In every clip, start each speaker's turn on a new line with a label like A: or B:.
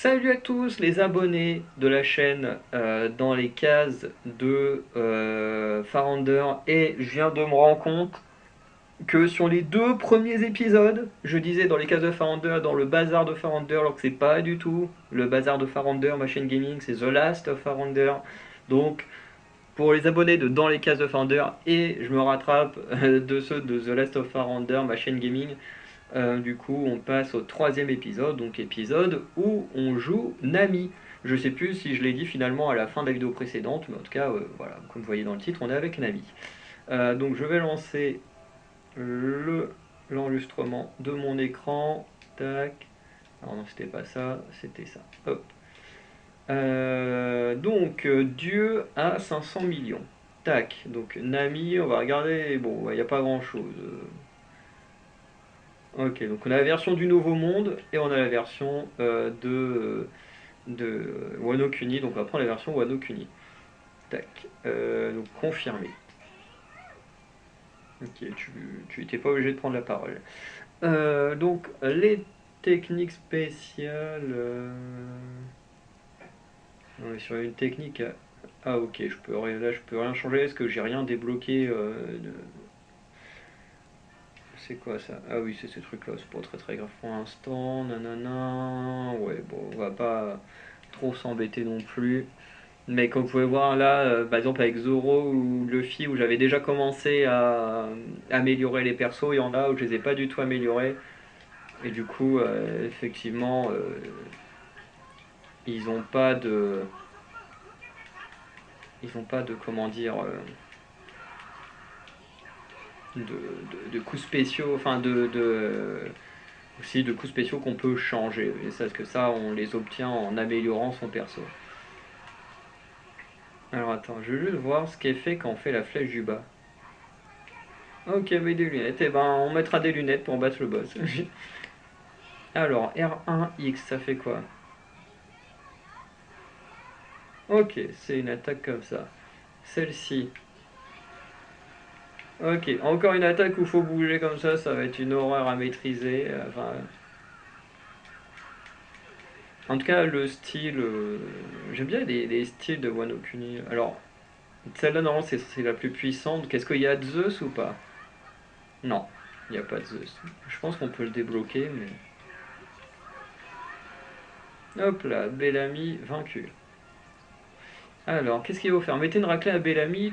A: Salut à tous les abonnés de la chaîne dans les cases de Farounder, et je viens de me rendre compte que sur les deux premiers épisodes, je disais dans les cases de Farounder, dans le bazar de Farounder, alors que c'est pas du tout le bazar de Farounder, ma chaîne gaming, c'est The Last of Farounder. Donc pour les abonnés de Dans les cases de Farounder, et je me rattrape de ceux de The Last of Farounder, ma chaîne gaming. Du coup, on passe au troisième épisode, donc épisode où on joue Nami. Je sais plus si je l'ai dit finalement à la fin de la vidéo précédente, mais en tout cas, voilà, comme vous voyez dans le titre, on est avec Nami. Donc je vais lancer l'enregistrement de mon écran. Tac. Alors non, c'était pas ça, c'était ça. Hop. Dieu a 500 millions. Tac. Donc Nami, on va regarder. Bon, il n'y a pas grand chose. Ok, donc on a la version du Nouveau Monde et on a la version de Wano Kuni, donc on va prendre la version Wano Kuni. Tac, donc confirmé. Ok, tu étais pas obligé de prendre la parole. Donc les techniques spéciales. On est sur une technique. Ah ok, là je peux rien changer parce que j'ai rien débloqué. C'est quoi ça? Ah oui, c'est ces trucs-là, c'est pas très très grave pour l'instant. Nanana. Ouais, bon, on va pas trop s'embêter non plus. Mais comme vous pouvez voir là, par exemple avec Zoro ou Luffy, où j'avais déjà commencé à améliorer les persos, il y en a où je les ai pas du tout améliorés. Et du coup, effectivement, ils ont pas de. Ils ont pas de, comment dire, de coups spéciaux, enfin aussi de coups spéciaux qu'on peut changer. Et ça, parce que ça, on les obtient en améliorant son perso. Alors attends, je vais juste voir ce qui est fait quand on fait la flèche du bas. Ok, mais des lunettes. Et ben, on mettra des lunettes pour battre le boss. Alors, R1X, ça fait quoi? Ok, c'est une attaque comme ça. Celle-ci. Ok, encore une attaque où il faut bouger comme ça va être une horreur à maîtriser. Enfin, en tout cas, le style. J'aime bien les styles de Wano Kuni. Alors, celle-là, normalement, c'est la plus puissante. Qu'est-ce qu'il y a de Zeus ou pas? Non, il n'y a pas de Zeus. Je pense qu'on peut le débloquer, mais. Hop là, Bellamy vaincu. Alors, qu'est-ce qu'il faut faire? Mettez une raclée à Bellamy.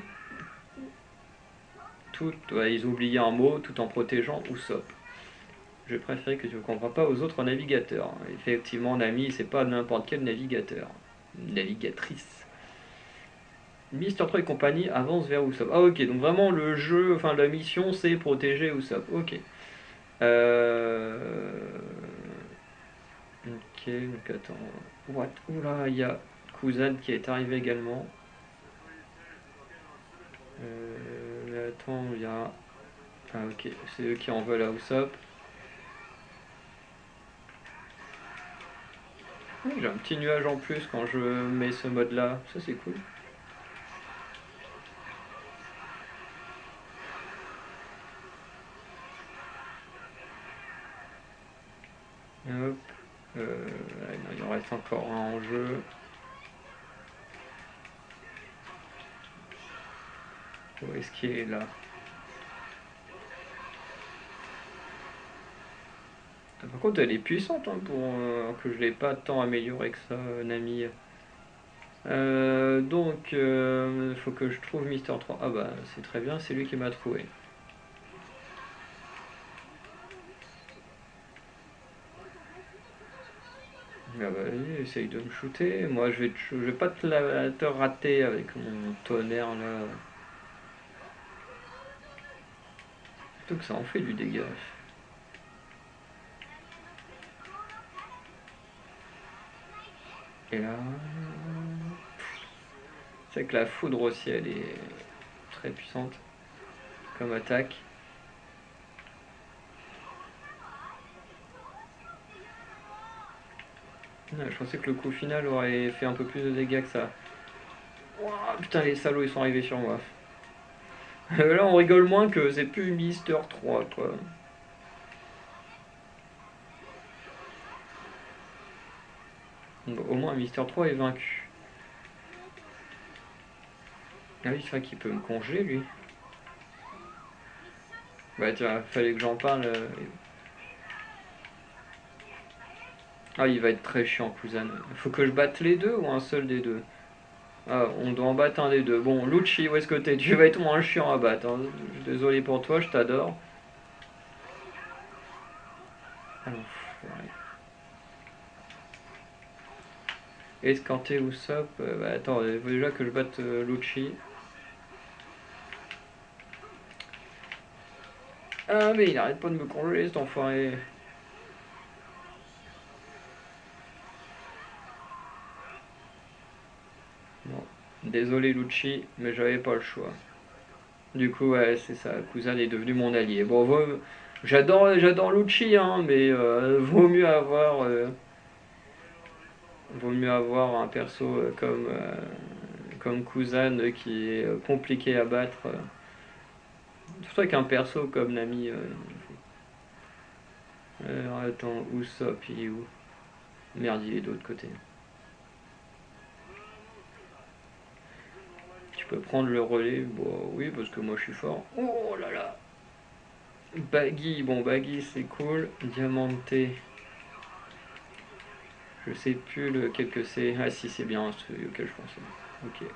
A: Ouais, ils ont oublié un mot, tout en protégeant Usopp. Je préférais que tu ne comprends pas aux autres navigateurs. Effectivement, Nami, c'est pas n'importe quel navigateur. Navigatrice. Mister 3 et compagnie avance vers Usopp. Ah ok, donc vraiment le jeu, enfin la mission c'est protéger Usopp. Ok. Euh... Ok, donc attends. What? Oula, il y a Kuzan qui est arrivé également. Attends, il y a... Ah ok, c'est eux qui en veulent à Usopp. J'ai un petit nuage en plus quand je mets ce mode là, ça c'est cool. Hop. Non, il en reste encore un en jeu. Où est-ce qu'il est là? Par contre, elle est puissante hein, pour que je l'ai pas tant amélioré que ça, Nami. Faut que je trouve Mister 3. Ah bah, c'est très bien, c'est lui qui m'a trouvé. Ah bah, vas-y, essaye de me shooter. Moi, je vais pas te rater avec mon tonnerre là. Surtout que ça en fait du dégât. Et là. C'est que la foudre aussi, elle est très puissante comme attaque. Ouais, je pensais que le coup final aurait fait un peu plus de dégâts que ça. Ouah, putain, les salauds ils sont arrivés sur moi. Là, on rigole moins que c'est plus Mister 3 quoi. Bon, au moins Mister 3 est vaincu. Ah oui, c'est vrai qu'il peut me congeler lui. Bah tiens, fallait que j'en parle. Ah, il va être très chiant, cousin. Faut que je batte les deux ou un seul des deux? Ah, on doit en battre un des deux. Bon, Lucci, où est-ce que t'es? Tu vas être moins chiant à battre, hein. Je suis désolé pour toi, je t'adore. Ah l'enfoiré. Escanté ou Sop? Bah attends, il faut déjà que je batte Lucci. Ah mais il arrête pas de me congeler cet enfoiré. Bon, désolé Lucci, mais j'avais pas le choix. Du coup, ouais, c'est ça, Cousin est devenu mon allié. Bon, j'adore Lucci, hein, mais vaut mieux avoir un perso comme Cousin qui est compliqué à battre. Surtout avec un perso comme Nami. Alors attends, Usopp, il est où? Merde, il est de l'autre côté. Tu peux prendre le relais? Bon, oui, parce que moi je suis fort. Oh là là! Baggy, bon, Baggy c'est cool. Diamanté, je sais plus lequel que c'est. Ah si, c'est bien celui auquel je pensais. Ok.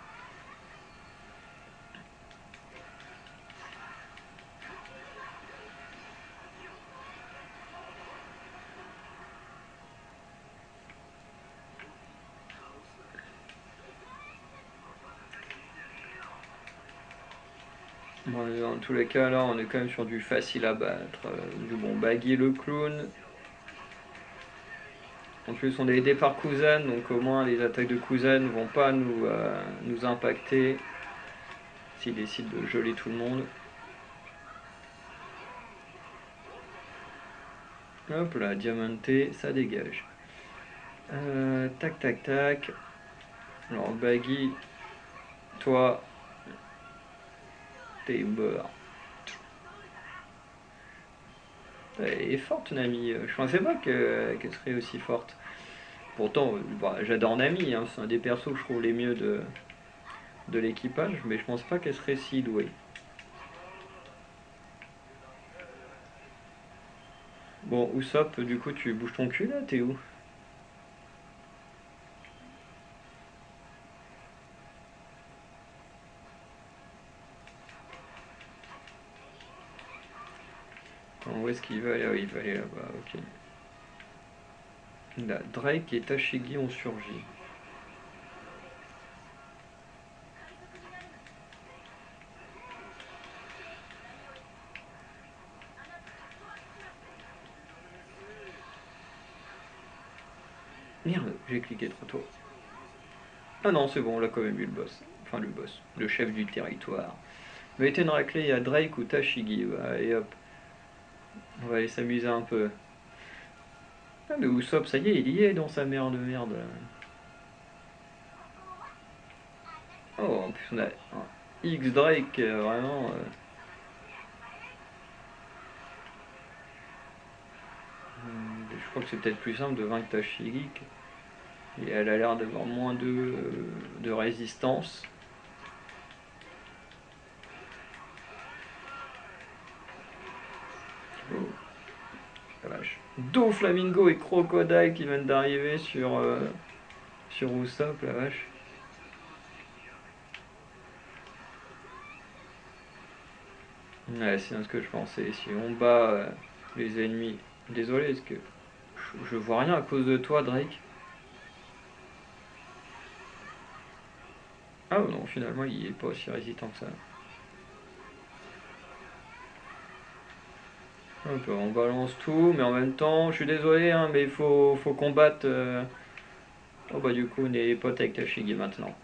A: Bon, dans tous les cas, là, on est quand même sur du facile à battre. Du bon, Baggy le clown. En plus, on est aidé par Kuzan, donc au moins les attaques de Kuzan vont pas nous impacter s'il décide de geler tout le monde. Hop là, Diamanté, ça dégage. Tac, tac, tac. Alors, Baggy, toi, t'es mort. Elle est forte, Nami. Je pensais pas qu'elle serait aussi forte. Pourtant, bah, j'adore Nami, hein. C'est un des persos que je trouve les mieux de l'équipage, mais je pense pas qu'elle serait si douée. Bon, Usopp, du coup, tu bouges ton cul là, t'es où? Où est-ce qu'il va aller? Ah oui, il va aller là-bas, ok. Là, Drake et Tashigi ont surgi. Merde, j'ai cliqué trop tôt. Ah non, c'est bon, on l'a quand même eu le boss. Enfin, le boss, le chef du territoire. Mettez une raclée à Drake ou Tashigi. Bah, allez hop, on va aller s'amuser un peu. Ah, mais Usopp, ça y est, il y est dans sa merde de merde. Oh, en plus, on a un X Drake, vraiment. Je crois que c'est peut-être plus simple de vaincre Tashigi. Et elle a l'air d'avoir moins de résistance. Oh, la vache. Flamingo et Crocodile qui viennent d'arriver sur Usopp, la vache. Ouais, c'est bien ce que je pensais. Si on bat les ennemis. Désolé, est-ce que je vois rien à cause de toi, Drake? Ah non, finalement, il est pas aussi résistant que ça. Hop, on balance tout, mais en même temps, je suis désolé, hein, mais faut combattre. Oh bah du coup, on est potes avec Tashigi maintenant.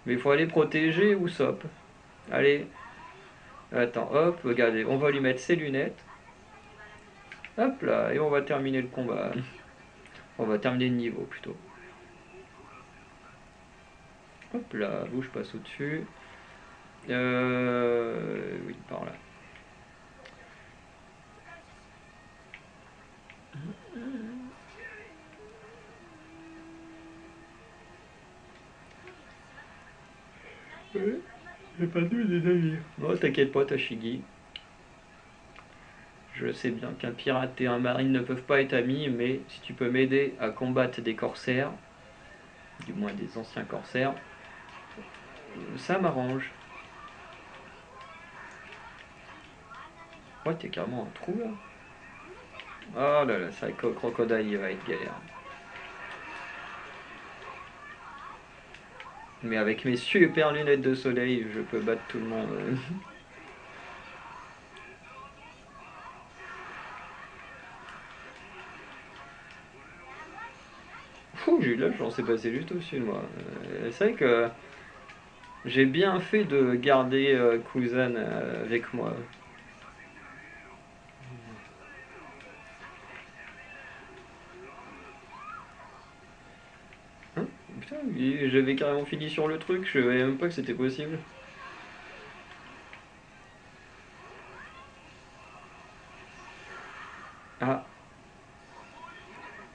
A: Mais il faut aller protéger Usopp. Allez, attends, hop, regardez, on va lui mettre ses lunettes. Hop là, et on va terminer le combat. On va terminer le niveau plutôt. Hop là, vous, je passe au-dessus. Oui, par là. Ouais, j'ai pas dû les amis. Oh, t'inquiète pas, Tashigi. Je sais bien qu'un pirate et un marine ne peuvent pas être amis, mais si tu peux m'aider à combattre des corsaires, du moins des anciens corsaires, ça m'arrange. Ouais, t'es carrément un trou là. Oh là là, ça crocodile, il va être galère. Mais avec mes super lunettes de soleil, je peux battre tout le monde. Fou, j'ai eu de la chance, c'est passé juste au-dessus de moi. C'est vrai que j'ai bien fait de garder Kuzan avec moi. Hein. Putain, j'avais carrément fini sur le truc, je savais même pas que c'était possible. Ah,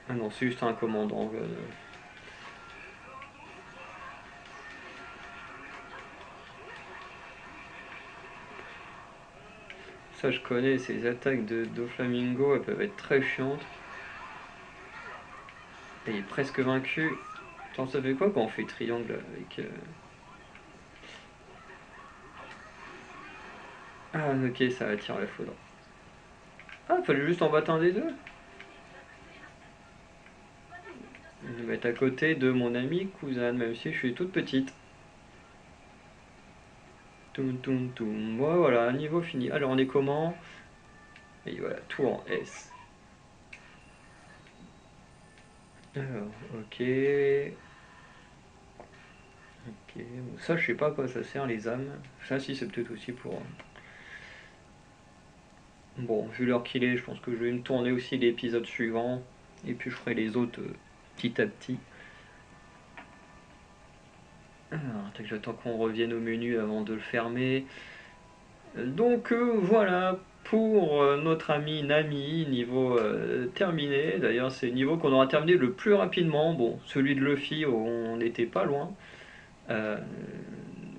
A: ah non, c'est juste un commandant. Ça, je connais, ces attaques de Doflamingo, elles peuvent être très chiantes. Et il est presque vaincu. Attends, ça fait quoi quand on fait triangle avec... Ah, ok, ça attire la foudre. Ah, fallait juste en battre un des deux. Je vais mettre à côté de mon ami Kuzan, même si je suis toute petite. Toum toum toum. Voilà, niveau fini. Alors on est comment? Et voilà, tout en S. Alors, ok. Ok. Bon, ça, je sais pas à quoi ça sert, les âmes. Ça, si, c'est peut-être aussi pour. Bon, vu l'heure qu'il est, je pense que je vais me tourner aussi l'épisode suivant. Et puis je ferai les autres petit à petit. Alors, j'attends qu'on revienne au menu avant de le fermer. Donc voilà pour notre ami Nami, niveau terminé. D'ailleurs, c'est le niveau qu'on aura terminé le plus rapidement. Bon, celui de Luffy, on n'était pas loin. euh,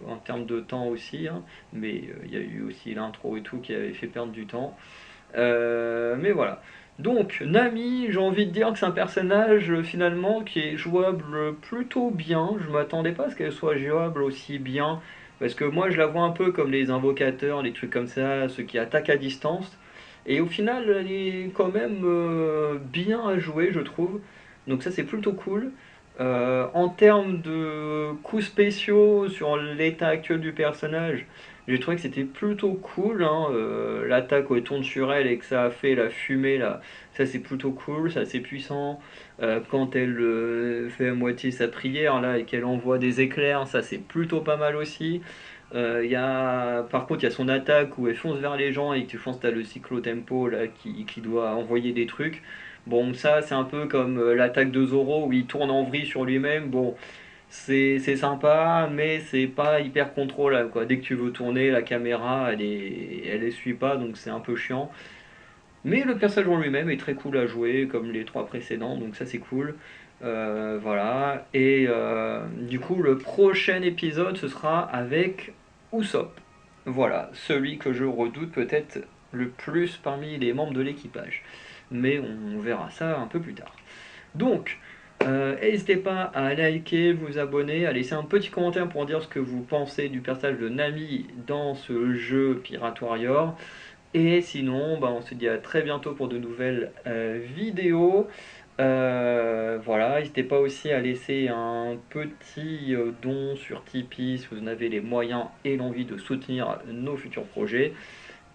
A: En termes de temps aussi, hein. Mais il y a eu aussi l'intro et tout qui avait fait perdre du temps. Mais voilà. Donc, Nami, j'ai envie de dire que c'est un personnage finalement qui est jouable plutôt bien. Je m'attendais pas à ce qu'elle soit jouable aussi bien. Parce que moi, je la vois un peu comme les invocateurs, les trucs comme ça, ceux qui attaquent à distance. Et au final, elle est quand même bien à jouer, je trouve. Donc, ça, c'est plutôt cool. En termes de coups spéciaux sur l'état actuel du personnage, j'ai trouvé que c'était plutôt cool, hein, l'attaque où elle tourne sur elle et que ça a fait la fumée là, ça c'est plutôt cool, c'est assez puissant. Quand elle fait à moitié sa prière là et qu'elle envoie des éclairs, ça c'est plutôt pas mal aussi. Par contre, il y a son attaque où elle fonce vers les gens et que tu penses que tu as le cyclo-tempo là, qui doit envoyer des trucs. Bon, ça c'est un peu comme l'attaque de Zoro où il tourne en vrille sur lui-même. Bon, c'est sympa, mais c'est pas hyper contrôlable, quoi. Dès que tu veux tourner, la caméra, elle suit pas, donc c'est un peu chiant. Mais le personnage en lui-même est très cool à jouer, comme les trois précédents, donc ça c'est cool. Voilà. Et du coup, le prochain épisode, ce sera avec Usopp. Voilà, celui que je redoute peut-être le plus parmi les membres de l'équipage. Mais on verra ça un peu plus tard. Donc, n'hésitez pas à liker, vous abonner, à laisser un petit commentaire pour dire ce que vous pensez du personnage de Nami dans ce jeu Pirate Warrior. Et sinon, bah, on se dit à très bientôt pour de nouvelles vidéos. Voilà, n'hésitez pas aussi à laisser un petit don sur Tipeee si vous en avez les moyens et l'envie de soutenir nos futurs projets.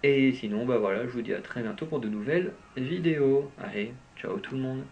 A: Et sinon, bah voilà, je vous dis à très bientôt pour de nouvelles vidéos. Allez, ciao tout le monde.